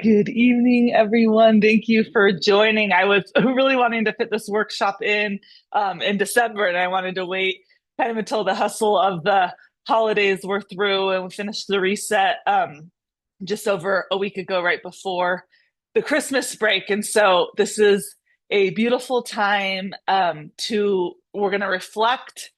Good evening, everyone. Thank you for joining. I was really wanting to fit this workshop in December, and I wanted to wait kind of until the hustle of the holidays were through and we finished the reset just over a week ago, right before the Christmas break. And so this is a beautiful time we're going to reflect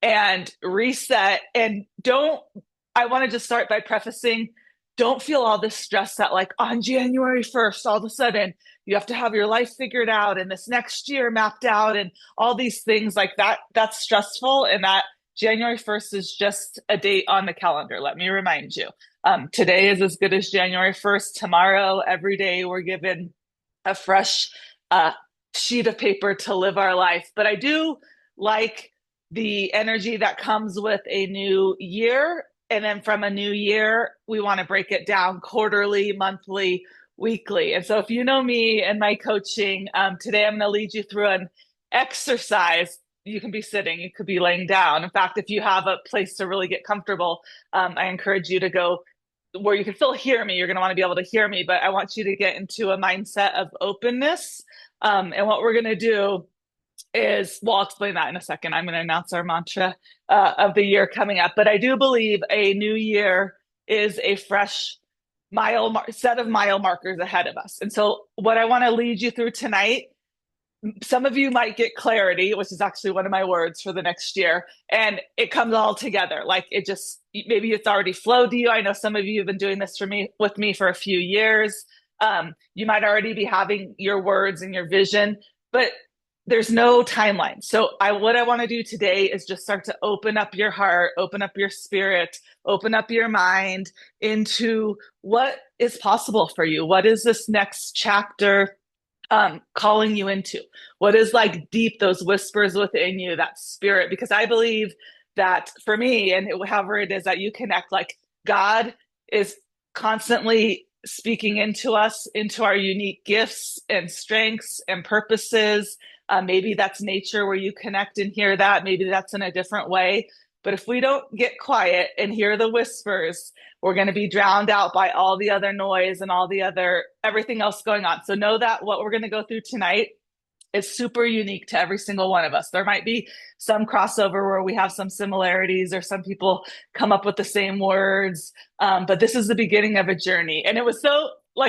and reset. And I want to just start by prefacing, don't feel all this stress that like on January 1st, all of a sudden you have to have your life figured out and this next year mapped out and all these things like that. That's stressful. And that January 1st is just a date on the calendar. Let me remind you. Today is as good as January 1st. Tomorrow, every day, we're given a fresh uh, sheet of paper to live our life. But I do like the energy that comes with a new year. And then from a new year, we want to break it down quarterly, monthly, weekly. And so if you know me and my coaching, today I'm going to lead you through an exercise. You can be sitting, you could be laying down. In fact, if you have a place to really get comfortable, I encourage you to go where you can still hear me. You're going to want to be able to hear me, but I want you to get into a mindset of openness. And what we're going to do well, I'll explain that in a second. I'm going to announce our mantra of the year coming up. But I do believe a new year is a fresh set of mile markers ahead of us. And so, what I want to lead you through tonight, some of you might get clarity, which is actually one of my words for the next year, and it comes all together. Like it just maybe it's already flowed to you. I know some of you have been doing this with me for a few years. You might already be having your words and your vision, but there's no timeline. So what I want to do today is just start to open up your heart, open up your spirit, open up your mind into what is possible for you. What is this next chapter calling you into? What is like deep, those whispers within you, that spirit? Because I believe that for me, and however it is that you connect, like God is constantly speaking into us, into our unique gifts and strengths and purposes. Maybe that's nature where you connect and hear that. Maybe that's in a different way. But if we don't get quiet and hear the whispers, we're going to be drowned out by all the other noise and everything else going on. So know that what we're going to go through tonight is super unique to every single one of us. There might be some crossover where we have some similarities or some people come up with the same words. But this is the beginning of a journey. And it was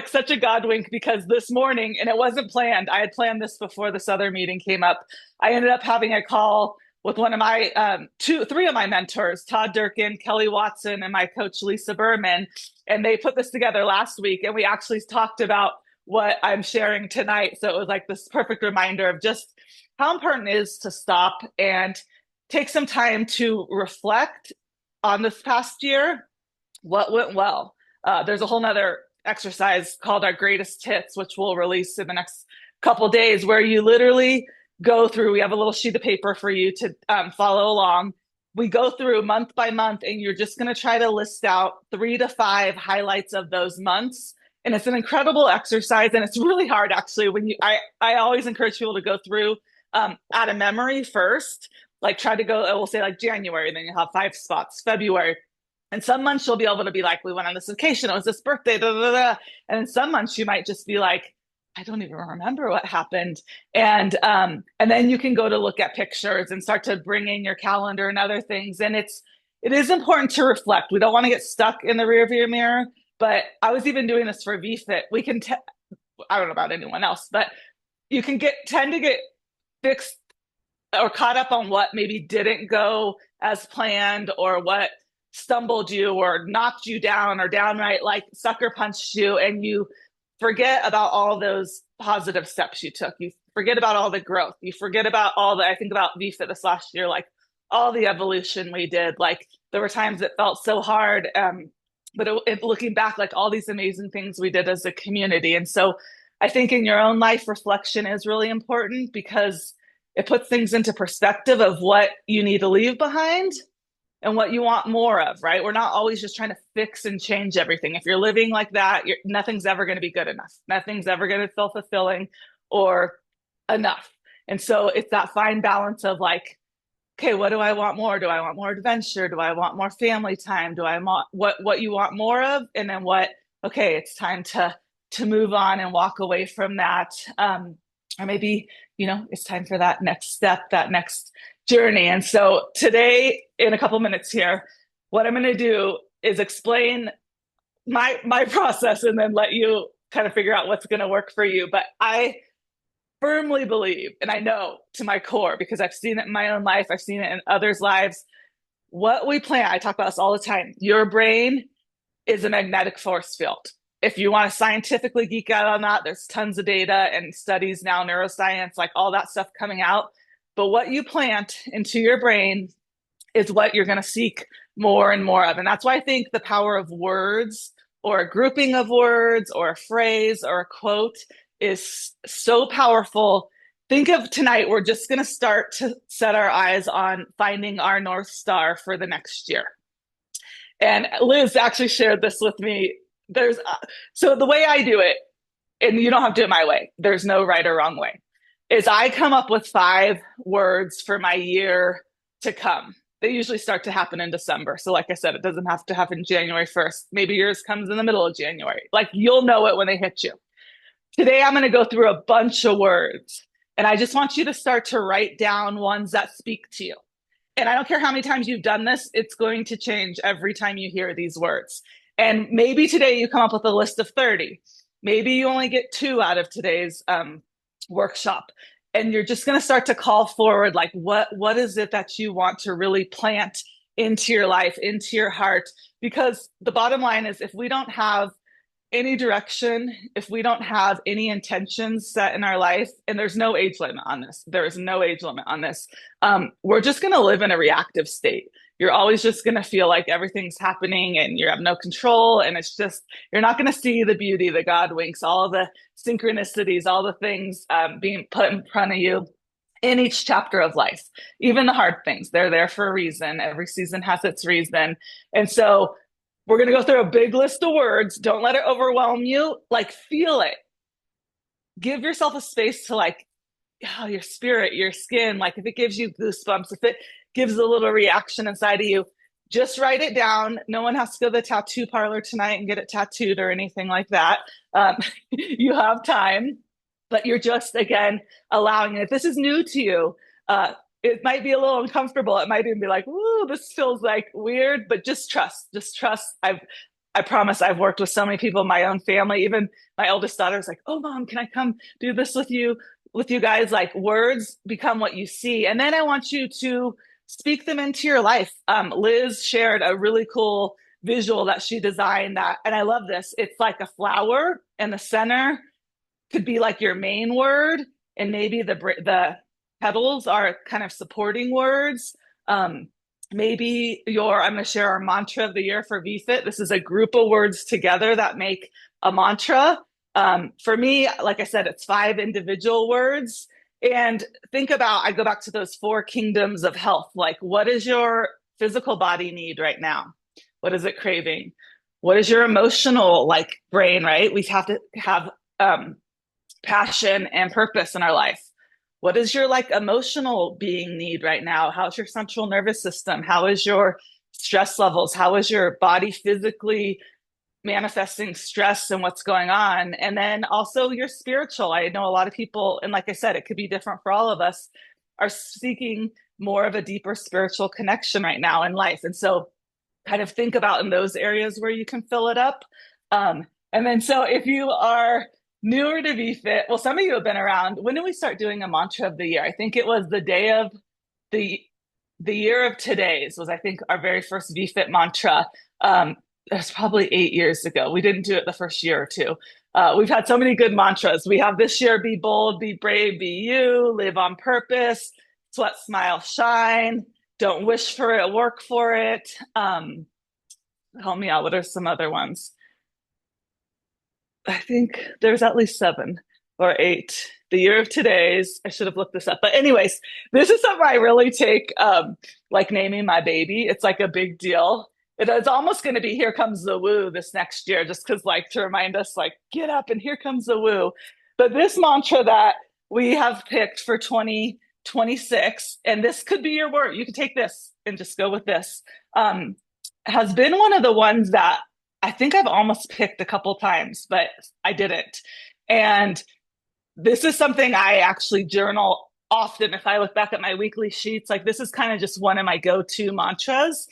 such a God wink because this morning, and it wasn't planned, I had planned this before this other meeting came up. I ended up having a call with one of my three of my mentors, Todd Durkin, Kelly Watson, and my coach, Lisa Berman. And they put this together last week. And we actually talked about what I'm sharing tonight. So it was like this perfect reminder of just how important it is to stop and take some time to reflect on this past year, what went well. There's a whole nother exercise called our greatest hits, which we'll release in the next couple days, where you literally go through. We have a little sheet of paper for you to follow along. We go through month by month, and you're just going to try to list out 3 to 5 highlights of those months. And it's an incredible exercise, and it's really hard actually. I always encourage people to go through out of memory first. Like try to go. We'll say like January, then you have 5 spots. February. And some months you'll be able to be like, we went on this vacation, it was this birthday, da, da, da. And in some months you might just be like, I don't even remember what happened. And then you can go to look at pictures and start to bring in your calendar and other things. And it is important to reflect. We don't want to get stuck in the rearview mirror. But I was even doing this for VFit. I don't know about anyone else, but you can tend to get fixed or caught up on what maybe didn't go as planned or what stumbled you or knocked you down or downright like sucker punched you, and you forget about all those positive steps you took. You forget about all the growth. You forget about I think about VFit this last year, like all the evolution we did. Like there were times it felt so hard, but looking back, like all these amazing things we did as a community. And so I think in your own life, reflection is really important because it puts things into perspective of what you need to leave behind and what you want more of, right? We're not always just trying to fix and change everything. If you're living like that, nothing's ever going to be good enough. Nothing's ever going to feel fulfilling or enough. And so it's that fine balance of like, okay, what do I want more? Do I want more adventure? Do I want more family time? Do I want what you want more of? And then okay, it's time to to move on and walk away from that. Or maybe, it's time for that next step, that next journey. And so today, in a couple minutes here, what I'm going to do is explain my process and then let you kind of figure out what's going to work for you. But I firmly believe, and I know to my core because I've seen it in my own life, I've seen it in others' lives. What we plant, I talk about this all the time. Your brain is a magnetic force field. If you want to scientifically geek out on that, there's tons of data and studies now, neuroscience, like all that stuff coming out. But what you plant into your brain is what you're going to seek more and more of. And that's why I think the power of words or a grouping of words or a phrase or a quote is so powerful. Think of tonight, we're just going to start to set our eyes on finding our North Star for the next year. And Liz actually shared this with me. So the way I do it, and you don't have to do it my way, there's no right or wrong way, is I come up with 5 words for my year to come. They usually start to happen in December. So like I said, it doesn't have to happen January 1st. Maybe yours comes in the middle of January. Like you'll know it when they hit you. Today, I'm going to go through a bunch of words. And I just want you to start to write down ones that speak to you. And I don't care how many times you've done this, it's going to change every time you hear these words. And maybe today you come up with a list of 30. Maybe you only get 2 out of today's workshop. And you're just going to start to call forward, like, what is it that you want to really plant into your life, into your heart? Because the bottom line is, if we don't have any direction, if we don't have any intentions set in our life, and there's no age limit on this, there is no age limit on this, we're just going to live in a reactive state. You're always just going to feel like everything's happening and you have no control. And it's just, you're not going to see the beauty that God winks, all the synchronicities, all the things being put in front of you in each chapter of life, even the hard things. They're there for a reason. Every season has its reason. And so we're going to go through a big list of words. Don't let it overwhelm you. Like, feel it. Give yourself a space to, like, your spirit, your skin. Like, if it gives you goosebumps, if it gives a little reaction inside of you, just write it down. No one has to go to the tattoo parlor tonight and get it tattooed or anything like that. You have time, but you're just, again, allowing it. If this is new to you, it might be a little uncomfortable. It might even be like, "Ooh, this feels like weird," but just trust. Just trust. I promise I've worked with so many people in my own family. Even my eldest daughter was like, "Oh, Mom, can I come do this with you guys?" Like, words become what you see. And then I want you to speak them into your life. Liz shared a really cool visual that she designed and I love this. It's like a flower and the center could be like your main word. And maybe the petals are kind of supporting words. Maybe I'm going to share our mantra of the year for VFit. This is a group of words together that make a mantra. For me, like I said, it's 5 individual words. And I go back to those 4 kingdoms of health. Like, what does your physical body need right now? What is it craving? What is your emotional, brain, right? We have to have passion and purpose in our life. What does your emotional being need right now? How's your central nervous system? How is your stress levels? How is your body physically manifesting stress and what's going on? And then also your spiritual. I know a lot of people, and like I said, it could be different for all of us, are seeking more of a deeper spiritual connection right now in life. And so kind of think about in those areas where you can fill it up. And then so if you are newer to VFit, well, some of you have been around. When did we start doing a mantra of the year? I think it was the day of the year of today's was, I think, our very first VFit mantra. That's probably 8 years ago. We didn't do it the first year or 2. We've had so many good mantras. We have this year: be bold, be brave, be you, live on purpose, sweat, smile, shine, don't wish for it, work for it. Help me out. What are some other ones? I think there's at least 7 or 8. The year of today's, I should have looked this up. But anyways, this is something I really take, like naming my baby. It's like a big deal. It's almost going to be "Here Comes the Woo" this next year, just because, to remind us, get up and here comes the woo. But this mantra that we have picked for 2026, and this could be your word, you could take this and just go with this, has been one of the ones that I think I've almost picked a couple times, but I didn't. And this is something I actually journal often. If I look back at my weekly sheets, like this is kind of just one of my go-to mantras.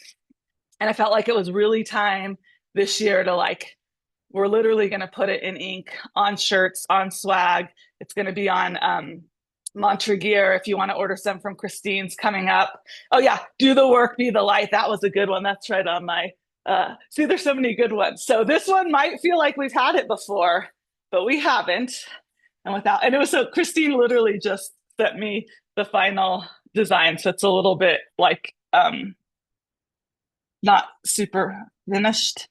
And I felt like it was really time this year to like, we're literally going to put it in ink on shirts, on swag. It's going to be on mantra gear if you want to order some from Christine's coming up. Oh yeah, do the work, be the light. That was a good one. That's right on my see, there's so many good ones. So this one might feel like we've had it before, but we haven't. And it was so Christine literally just sent me the final design. So it's a little bit like not super finished,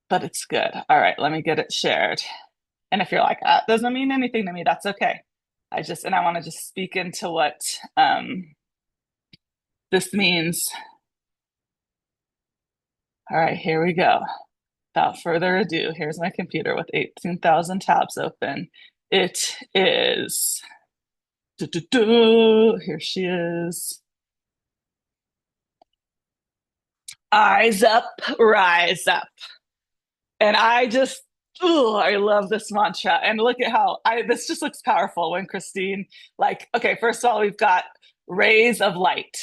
but it's good. All right, let me get it shared. And if you're like, that doesn't mean anything to me, that's okay. And I want to just speak into what this means. All right, here we go. Without further ado, here's my computer with 18,000 tabs open. It is, here she is. Eyes up, rise up. And I just, oh, I love this mantra. And look at how this just looks powerful when Christine, like, okay, first of all, we've got rays of light.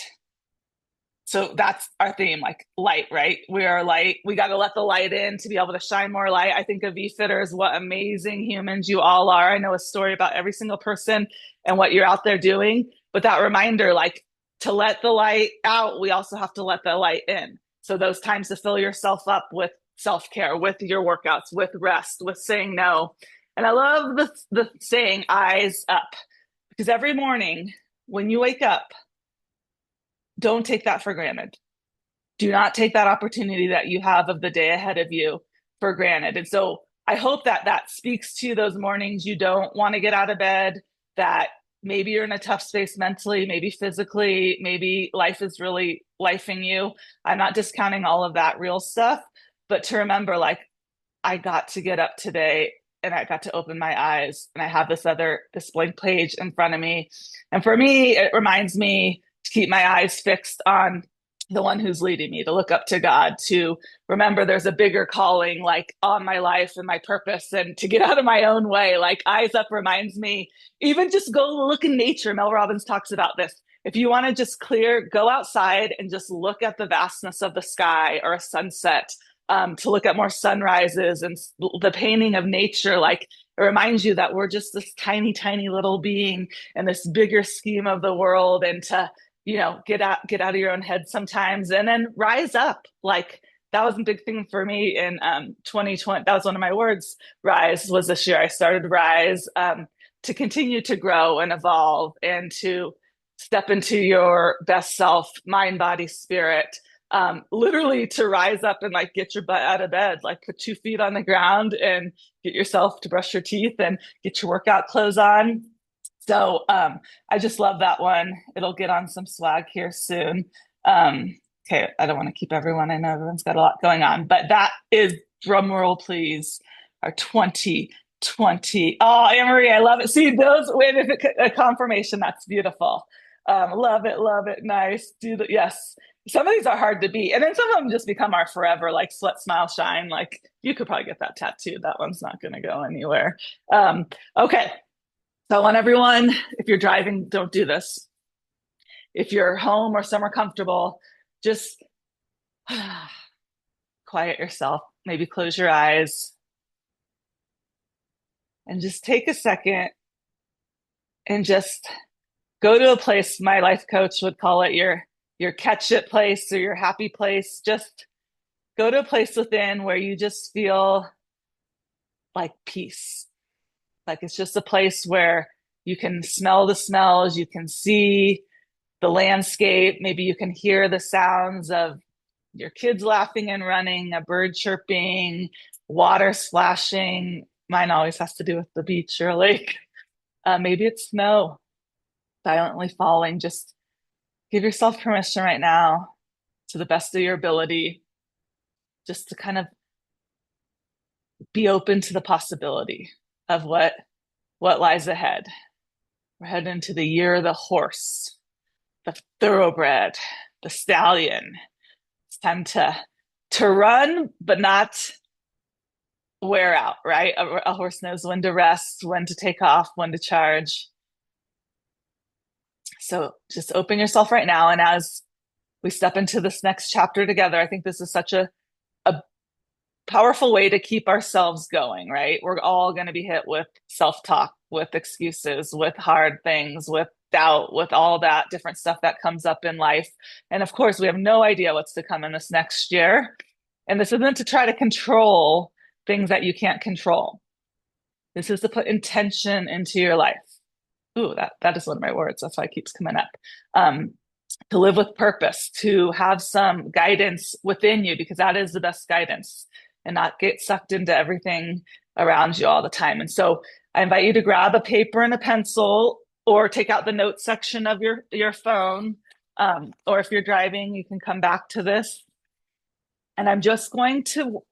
So that's our theme, like light, right? We are light. We got to let the light in to be able to shine more light. I think of VFitters, what amazing humans you all are. I know a story about every single person and what you're out there doing. But that reminder, like to let the light out, we also have to let the light in. So those times to fill yourself up with self-care, with your workouts, with rest, with saying no. And I love the saying eyes up because every morning when you wake up, don't take that for granted. Do not take that opportunity that you have of the day ahead of you for granted. And so I hope that that speaks to those mornings you don't want to get out of bed, that maybe you're in a tough space mentally, maybe physically, maybe life is really lifing you. I'm not discounting all of that real stuff, but to remember, like, I got to get up today and I got to open my eyes and I have this blank page in front of me. And for me, it reminds me to keep my eyes fixed on the one who's leading me, to look up to God, to remember there's a bigger calling like on my life and my purpose, and to get out of my own way. Like eyes up reminds me, even just go look in nature. Mel Robbins talks about this. If you want to just go outside and just look at the vastness of the sky or a sunset, to look at more sunrises and the painting of nature, like it reminds you that we're just this tiny, tiny little being in this bigger scheme of the world, and to get out of your own head sometimes and then rise up. Like that was a big thing for me in 2020. That was one of my words. Rise was this year. I started Rise to continue to grow and evolve and to step into your best self, mind, body, spirit. Literally to rise up and like get your butt out of bed, like put 2 feet on the ground and get yourself to brush your teeth and get your workout clothes on. So I just love that one. It'll get on some swag here soon. Okay, I don't want to keep everyone. I know everyone's got a lot going on, but that is, drum roll, please, our 2020. Oh, Anne-Marie, I love it. See those, wait, if it, a confirmation, that's beautiful. Love it, love it. Nice. Yes. Some of these are hard to beat. And then some of them just become our forever, like sweat, smile, shine. Like you could probably get that tattooed. That one's not going to go anywhere. Okay. So I want everyone, if you're driving, don't do this. If you're home or somewhere comfortable, just quiet yourself. Maybe close your eyes and just take a second and just go to a place. My life coach would call it your catch it place or your happy place. Just go to a place within where you just feel like peace. Like it's just a place where you can smell the smells, you can see the landscape, maybe you can hear the sounds of your kids laughing and running, a bird chirping, water splashing. Mine always has to do with the beach or lake. Maybe it's snow silently falling. Just give yourself permission right now, to the best of your ability, just to kind of be open to the possibility of what lies ahead. We're heading into the year of the horse, the thoroughbred, the stallion. It's time to run, but not wear out, right? A horse knows when to rest, when to take off, when to charge. So just open yourself right now. And as we step into this next chapter together, I think this is such a powerful way to keep ourselves going, right? We're all going to be hit with self-talk, with excuses, with hard things, with doubt, with all that different stuff that comes up in life. And of course, we have no idea what's to come in this next year. And this isn't to try to control things that you can't control. This is to put intention into your life. Ooh, that is one of my words. That's why it keeps coming up. Um, to live with purpose, to have some guidance within you, because that is the best guidance, and not get sucked into everything around you all the time. And so I invite you to grab a paper and a pencil, or take out the notes section of your phone. Or if you're driving, you can come back to this. And I'm just going to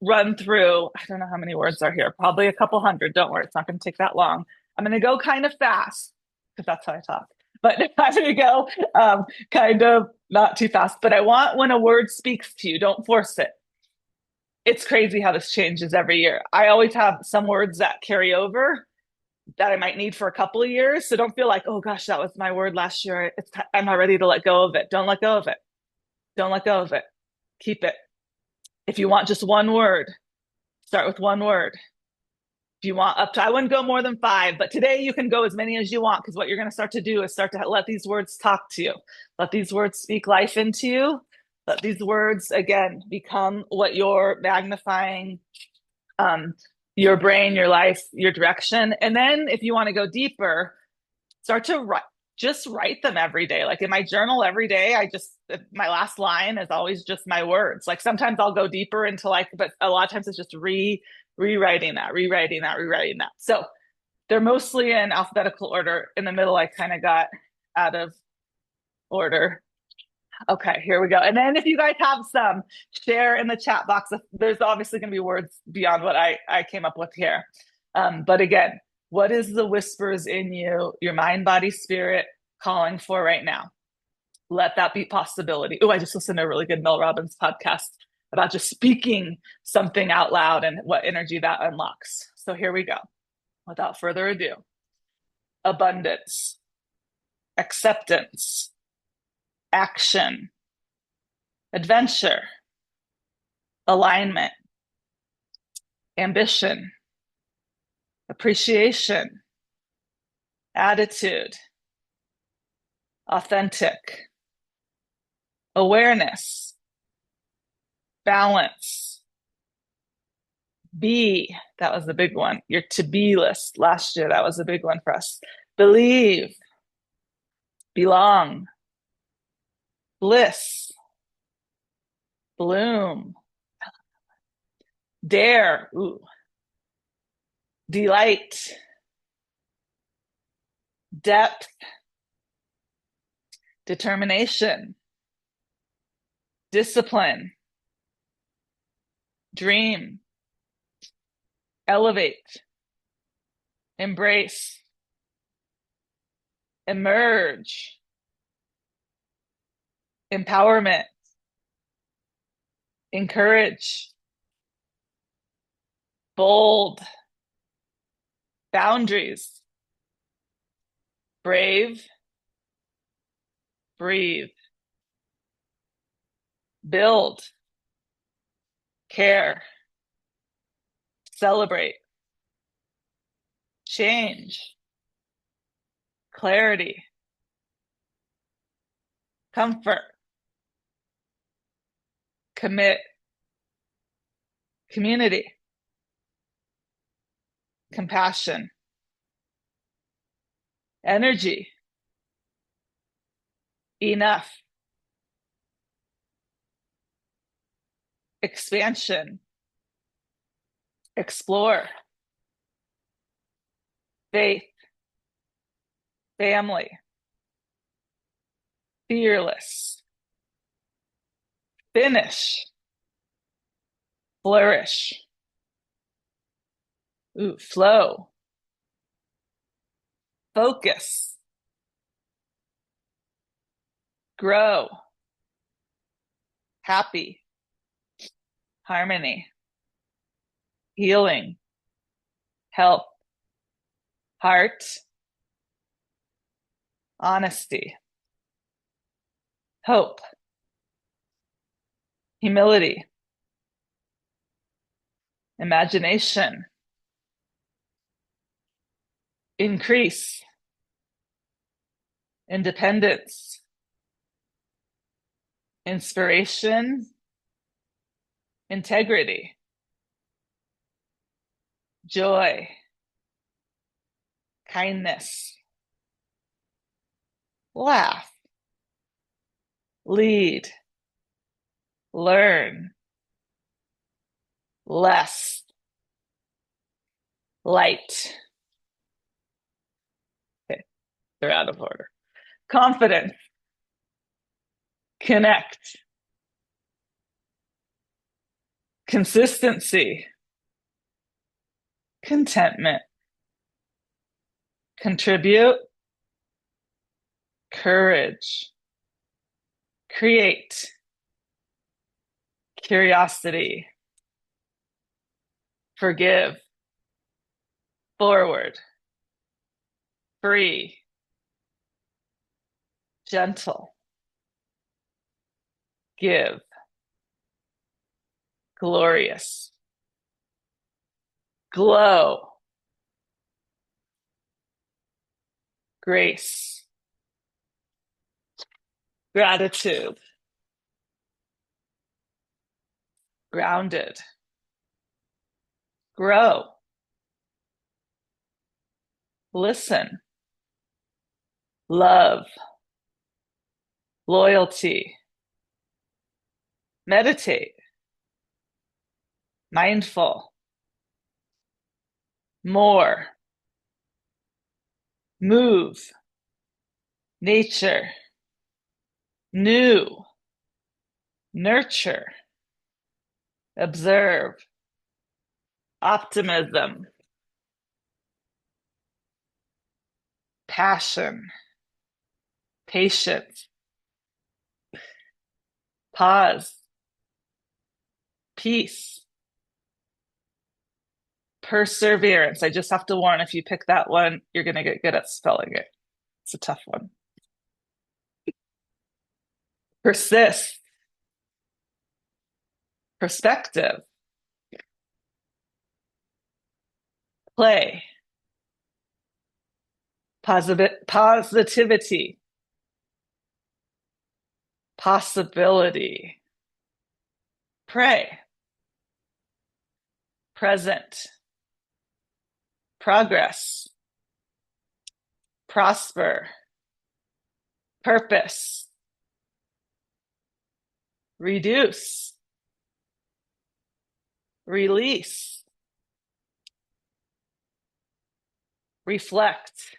run through, I don't know how many words are here, probably a couple hundred. Don't worry, it's not going to take that long. I'm going to go kind of fast because that's how I talk. But I'm going to go kind of not too fast. But I want, when a word speaks to you, don't force it. It's crazy how this changes every year. I always have some words that carry over that I might need for a couple of years. So don't feel like, oh gosh, that was my word last year. I'm not ready to let go of it. Don't let go of it. Don't let go of it. Keep it. If you want just one word, start with one word. If you want up to, I wouldn't go more than 5, but today you can go as many as you want, because what you're going to start to do is start to let these words talk to you. Let these words speak life into you. Let these words, again, become what you're magnifying, your brain, your life, your direction. And then if you want to go deeper, start to write. Just write them every day. Like in my journal every day, my last line is always just my words. Like sometimes I'll go deeper into like, but a lot of times it's just rewriting that. So they're mostly in alphabetical order. In the middle, I kind of got out of order. Okay, here we go. And then if you guys have some, share in the chat box. There's obviously going to be words beyond what I came up with here. But again, what is the whispers in you, your mind, body, spirit calling for right now? Let that be possibility. Oh, I just listened to a really good Mel Robbins podcast about just speaking something out loud and what energy that unlocks. So here we go. Without further ado, abundance, acceptance, action, adventure, alignment, ambition, appreciation, attitude, authentic, awareness, balance, be. That was the big one. Your to be list last year, that was a big one for us. Believe, belong, bliss, bloom, dare, ooh, delight, depth, determination, discipline, dream, elevate, embrace, emerge, empowerment, encourage, bold, boundaries, brave, breathe, build, care, celebrate, change, clarity, comfort, commit, community, compassion, energy, enough, expansion, explore, faith, family, fearless, finish, flourish, ooh, flow, focus, grow, happy, harmony, healing, help, heart, honesty, hope, humility, imagination, increase, independence, inspiration, integrity, joy, kindness, laugh, lead, learn, less, light. Okay, they're out of order. Confidence, connect, consistency, contentment, contribute, courage, create, curiosity, forgive, forward, free, gentle, give, glorious, glow, grace, gratitude, grounded, grow, listen, love, loyalty, meditate, mindful, more, move, nature, new, nurture, observe, optimism, passion, patience, pause, peace, perseverance. I just have to warn, if you pick that one, you're going to get good at spelling it. It's a tough one. Persist, perspective, play, positivity, possibility, pray, present, progress, prosper, purpose, reduce, release, reflect.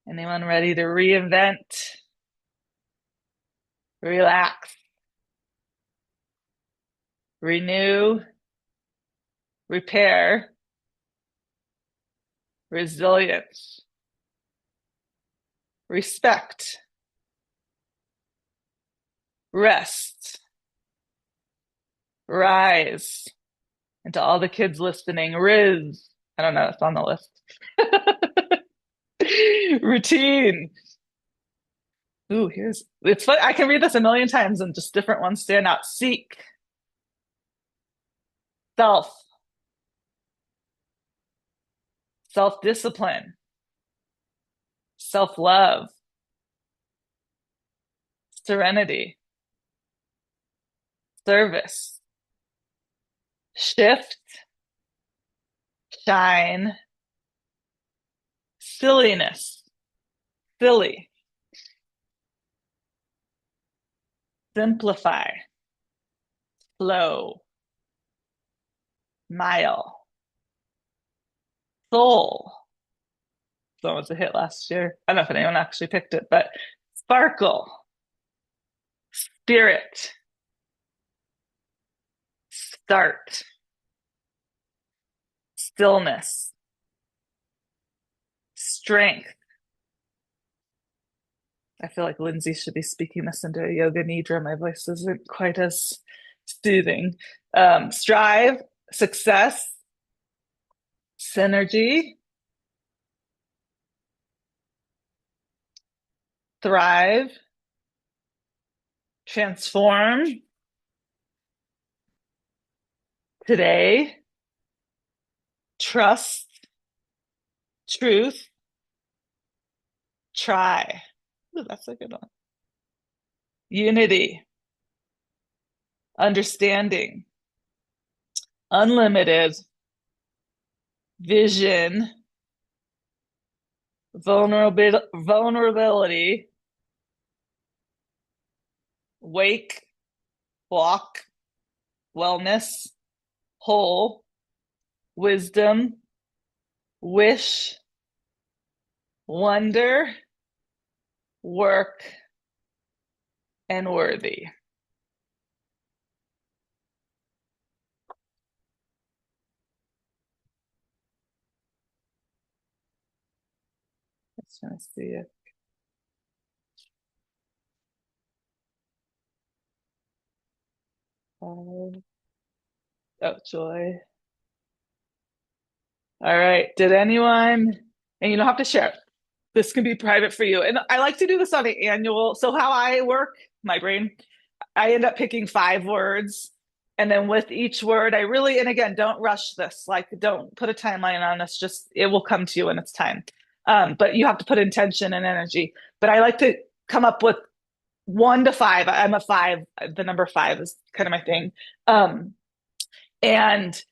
Anyone ready to reinvent? Relax, renew, repair, resilience, respect, rest, rise. And to all the kids listening, Riz. I don't know, it's on the list. Routine. Ooh, it's fun. I can read this a million times and just different ones stand out. Seek, self, self-discipline, self-love, serenity, service, shift, shine, silliness, silly, simplify, flow, mile, soul. So it was a hit last year. I don't know if anyone actually picked it, but sparkle, spirit, start, stillness, strength. I feel like Lindsay should be speaking this into a yoga nidra. My voice isn't quite as soothing. Strive, success, synergy, thrive, transform, today, trust, truth, try. Ooh, that's a good one. Unity, understanding, unlimited, vision, vulnerability, wake, walk, wellness, whole, wisdom, wish, wonder, work, and worthy. Just trying to see it. Oh, joy. All right. Did anyone, and you don't have to share, this can be private for you. And I like to do this on an annual. So, how I work, my brain, I end up picking 5 words. And then with each word, I really, and again, don't rush this. Like, don't put a timeline on this. Just, it will come to you when it's time. But you have to put intention and energy. But I like to come up with 1 to 5. I'm a 5. The number 5 is kind of my thing. And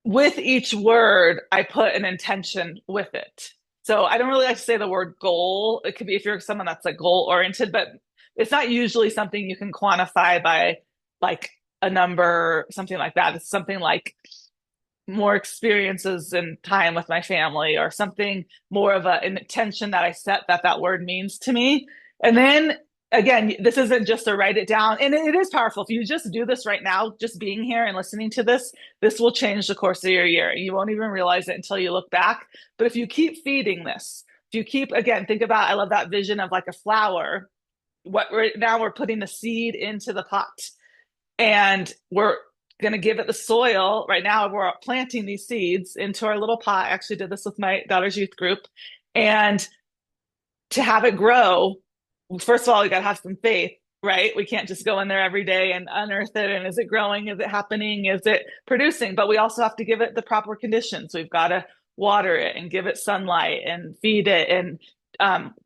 with each word, I put an intention with it. So I don't really like to say the word goal. It could be if you're someone that's like goal oriented, but it's not usually something you can quantify by like a number, something like that. It's something like more experiences and time with my family or something more of an intention that I set that word means to me. And then again, this isn't just to write it down. And it is powerful. If you just do this right now, just being here and listening to this will change the course of your year. You won't even realize it until you look back. But if you keep feeding this, if you keep, again, think about, I love that vision of like a flower. Now we're putting the seed into the pot and we're going to give it the soil. Right now, we're planting these seeds into our little pot. I actually did this with my daughter's youth group. And to have it grow, first of all, we got to have some faith, right? We can't just go in there every day and unearth it. And is it growing? Is it happening? Is it producing? But we also have to give it the proper conditions. We've got to water it and give it sunlight and feed it and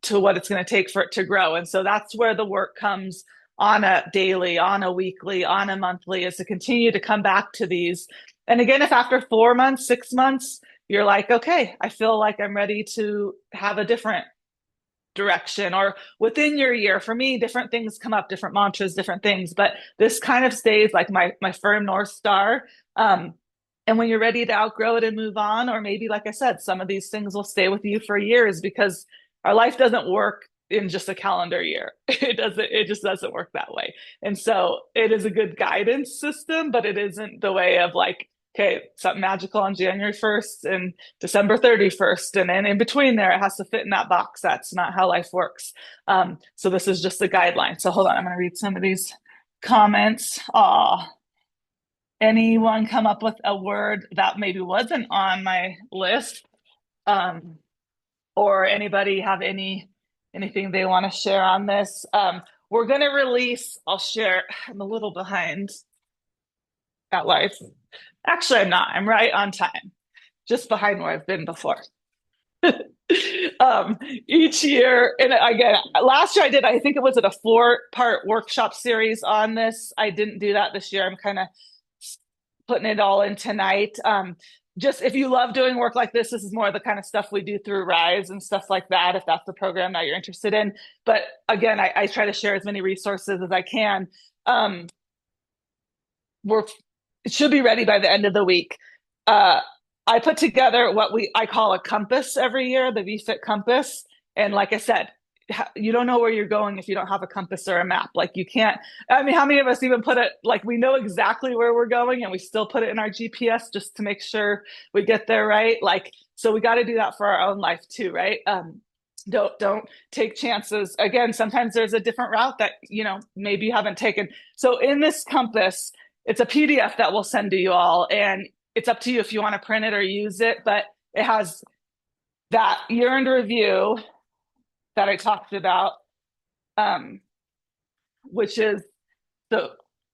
to what it's going to take for it to grow. And so that's where the work comes on a daily, on a weekly, on a monthly, is to continue to come back to these. And again, if after 4 months, 6 months, you're like, okay, I feel like I'm ready to have a different direction, or within your year, for me, different things come up, different mantras, different things, but this kind of stays like my firm North Star. And when you're ready to outgrow it and move on, or maybe, like I said, some of these things will stay with you for years, because our life doesn't work in just a calendar year. It just doesn't work that way. And so it is a good guidance system, but it isn't the way of like, okay, something magical on January 1st and December 31st. And then in between there, it has to fit in that box. That's not how life works. So this is just a guideline. So hold on, I'm going to read some of these comments. Anyone come up with a word that maybe wasn't on my list? Or anybody have anything they want to share on this? We're going to release, I'll share, I'm a little behind at life. Actually, I'm not. I'm right on time, just behind where I've been before. Each year, and again, last year I think it was a 4-part workshop series on this. I didn't do that this year. I'm kind of putting it all in tonight. Just if you love doing work like this is more of the kind of stuff we do through Rise and stuff like that, if that's the program that you're interested in. But again, I try to share as many resources as I can. It should be ready by the end of the week. I put together what I call a compass every year, the VFit compass. And like I said, you don't know where you're going if you don't have a compass or a map. Like you can't, I mean, how many of us even put it, like we know exactly where we're going and we still put it in our GPS just to make sure we get there right? Like, so we got to do that for our own life too, right? Don't take chances. Again, sometimes there's a different route that, maybe you haven't taken. So in this compass, it's a PDF that we'll send to you all, and it's up to you if you want to print it or use it, but it has that year in review that I talked about, um, which is the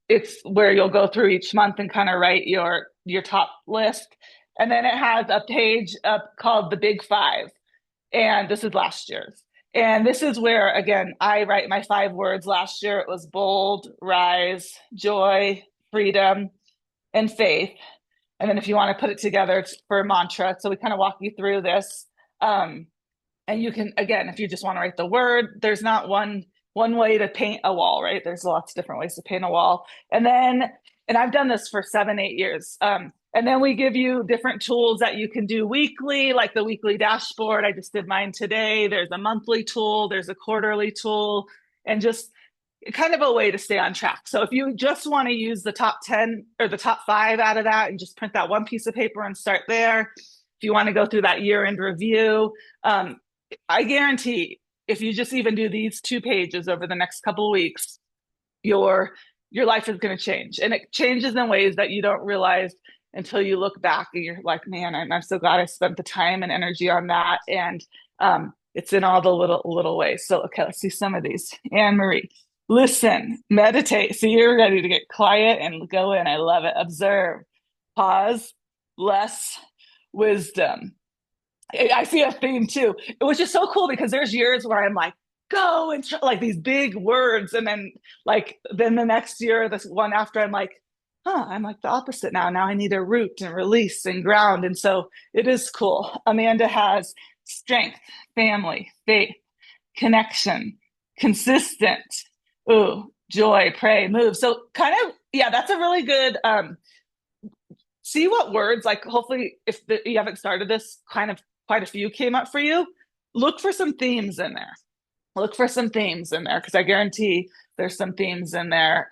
it's where you'll go through each month and kind of write your top list. And then it has a page up called the Big Five. And this is last year's. And this is where, again, I write my 5 words. Last year it was bold, rise, joy, freedom, and faith. And then if you want to put it together, it's for a mantra. So we kind of walk you through this. Um, and you can, again, if you just want to write the word, there's not one way to paint a wall, right? There's lots of different ways to paint a wall. And I've done this for 7, 8 years. And then we give you different tools that you can do weekly, like the weekly dashboard. I just did mine today. There's a monthly tool, there's a quarterly tool, and just kind of a way to stay on track. So if you just want to use the top 10 or the top 5 out of that and just print that one piece of paper and start there, if you want to go through that year end review, I guarantee if you just even do these 2 pages over the next couple of weeks, your life is going to change. And it changes in ways that you don't realize until you look back and you're like, man, I'm so glad I spent the time and energy on that. And it's in all the little ways. So, okay, let's see some of these. Anne Marie, listen, meditate. So you're ready to get quiet and go in. I love it. Observe, pause, less wisdom. I see a theme too, which is so cool because there's years where I'm like, go and like these big words. And then the next year, this one after, I'm like, I'm like the opposite now. Now I need a root and release and ground. And so it is cool. Amanda has strength, family, faith, connection, consistent, joy, pray, move. So kind of, yeah, that's a really good, see what words, like hopefully if you haven't started this, kind of quite a few came up for you. Look for some themes in there. Look for some themes in there because I guarantee there's some themes in there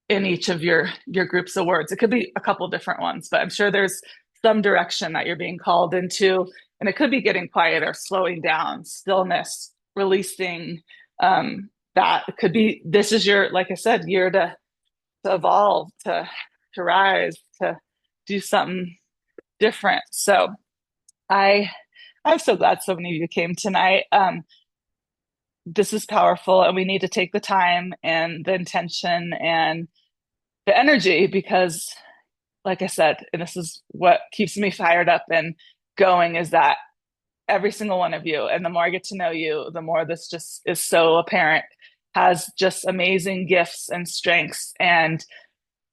in each of your groups of words. It could be a couple different ones, but I'm sure there's some direction that you're being called into. And it could be getting quieter, slowing down, stillness, releasing. That it could be, this is your, like I said, year to evolve, to rise, to do something different. So I'm so glad so many of you came tonight. This is powerful, and we need to take the time and the intention and the energy because, like I said, and this is what keeps me fired up and going, is that every single one of you, and the more I get to know you, the more this just is so apparent, has just amazing gifts and strengths and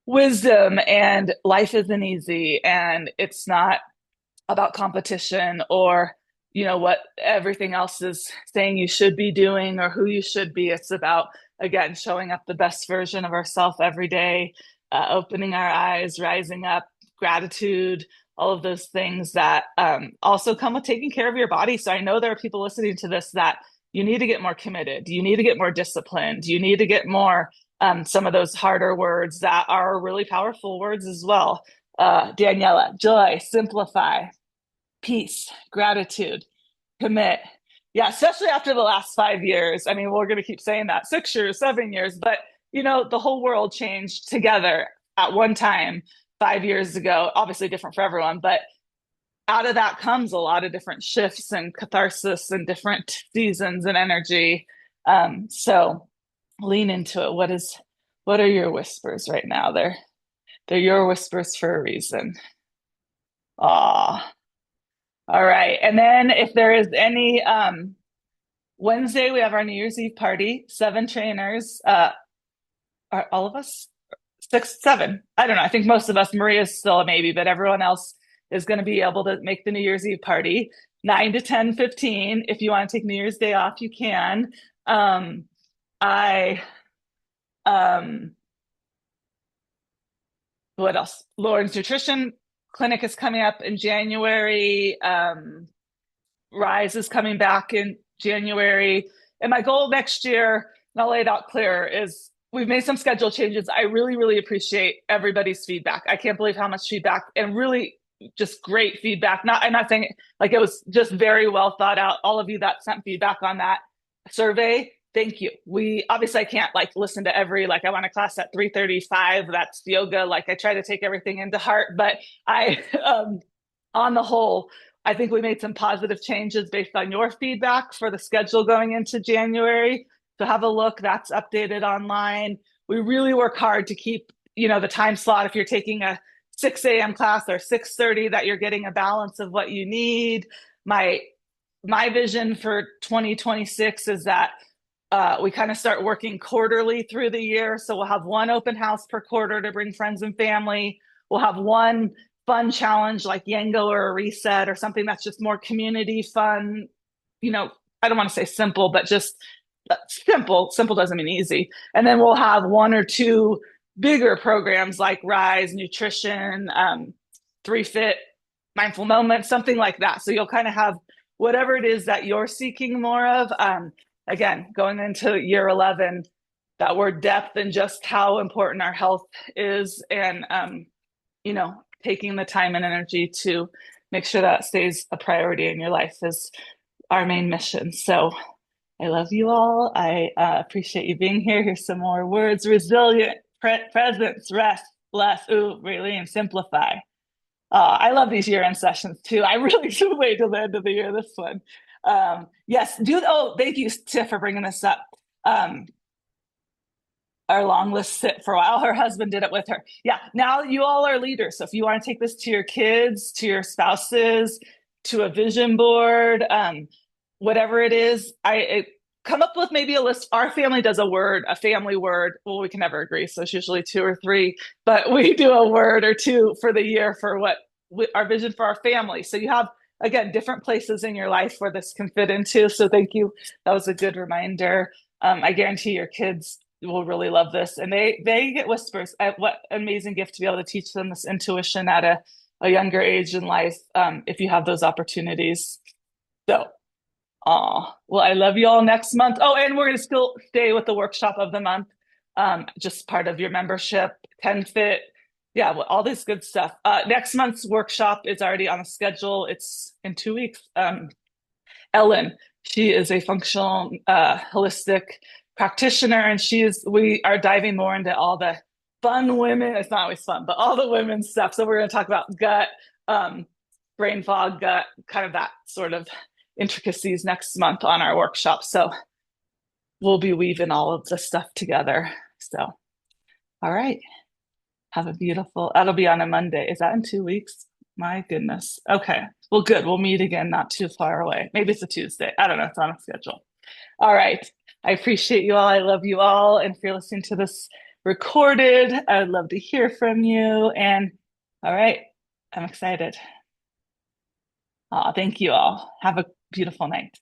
wisdom, and life isn't easy, and it's not about competition or what everything else is saying you should be doing or who you should be. It's about, again, showing up the best version of ourselves every day, opening our eyes, rising up, gratitude, all of those things that also come with taking care of your body. So I know there are people listening to this that you need to get more committed. You need to get more disciplined. You need to get more some of those harder words that are really powerful words as well. Daniela, joy, simplify, peace, gratitude, commit. Yeah, especially after the last 5 years. I mean, we're going to keep saying that 6 years, 7 years, but the whole world changed together at one time 5 years ago, obviously different for everyone, but out of that comes a lot of different shifts and catharsis and different seasons and energy. So lean into it. What are your whispers right now? They're your whispers for a reason. Ah, all right. And then if there is any, Wednesday, we have our New Year's Eve party, 7 trainers, are all of us 6, 7. I don't know. I think most of us, Maria's still a maybe, but everyone else is going to be able to make the New Year's Eve party 9 to 10:15. If you want to take New Year's Day off, you can. I what else? Lauren's nutrition clinic is coming up in January. Rise is coming back in January. And my goal next year, and I'll lay it out clear, is we've made some schedule changes. I really, really appreciate everybody's feedback. I can't believe how much feedback and really just great feedback. I'm not saying like it was just very well thought out. All of you that sent feedback on that survey, thank you. We obviously I can't like listen to every like I want a class at 3:35. That's yoga. Like I try to take everything into heart, but I on the whole, I think we made some positive changes based on your feedback for the schedule going into January. So have a look. That's updated online. We really work hard to keep, the time slot if you're taking a 6 a.m. class or 6:30 that you're getting a balance of what you need. My my vision for 2026 is that we kind of start working quarterly through the year. So we'll have one open house per quarter to bring friends and family. We'll have one fun challenge like Yango or a reset or something that's just more community fun. I don't want to say simple, but just simple. Simple doesn't mean easy. And then we'll have one or two bigger programs like Rise, Nutrition, VFit, Mindful Moments, something like that. So you'll kind of have whatever it is that you're seeking more of. Again, going into year 11, that word depth and just how important our health is, and taking the time and energy to make sure that stays a priority in your life is our main mission. So I love you all. I appreciate you being here. Here's some more words: resilient, presence, rest, bless, really, and simplify. I love these year-end sessions too. I really should wait till the end of the year. This one, yes. Thank you, Tiff, for bringing this up. Our long list sit for a while. Her husband did it with her. Yeah. Now you all are leaders. So if you want to take this to your kids, to your spouses, to a vision board, whatever it is, come up with maybe a list. Our family does a family word. Well, we can never agree. So it's usually two or three, but we do a word or two for the year for what our vision for our family. So you have, again, different places in your life where this can fit into. So thank you. That was a good reminder. I guarantee your kids will really love this, and they get whispers. What amazing gift to be able to teach them this intuition at a younger age in life, if you have those opportunities. So well, I love you all. Next month, and we're going to still stay with the workshop of the month, just part of your membership, 10 Fit, yeah, well, all this good stuff. Next month's workshop is already on the schedule. It's in 2 weeks. Ellen, she is a functional holistic practitioner, and we are diving more into all the fun women. It's not always fun, but all the women's stuff. So we're going to talk about gut, brain fog, gut, kind of that sort of intricacies next month on our workshop. So we'll be weaving all of this stuff together. So, all right. Have a beautiful, that'll be on a Monday. Is that in 2 weeks? My goodness. Okay. Well, good. We'll meet again not too far away. Maybe it's a Tuesday. I don't know. It's on a schedule. All right. I appreciate you all. I love you all. And if you're listening to this recorded, I would love to hear from you. And all right. I'm excited. Thank you all. Have a beautiful night.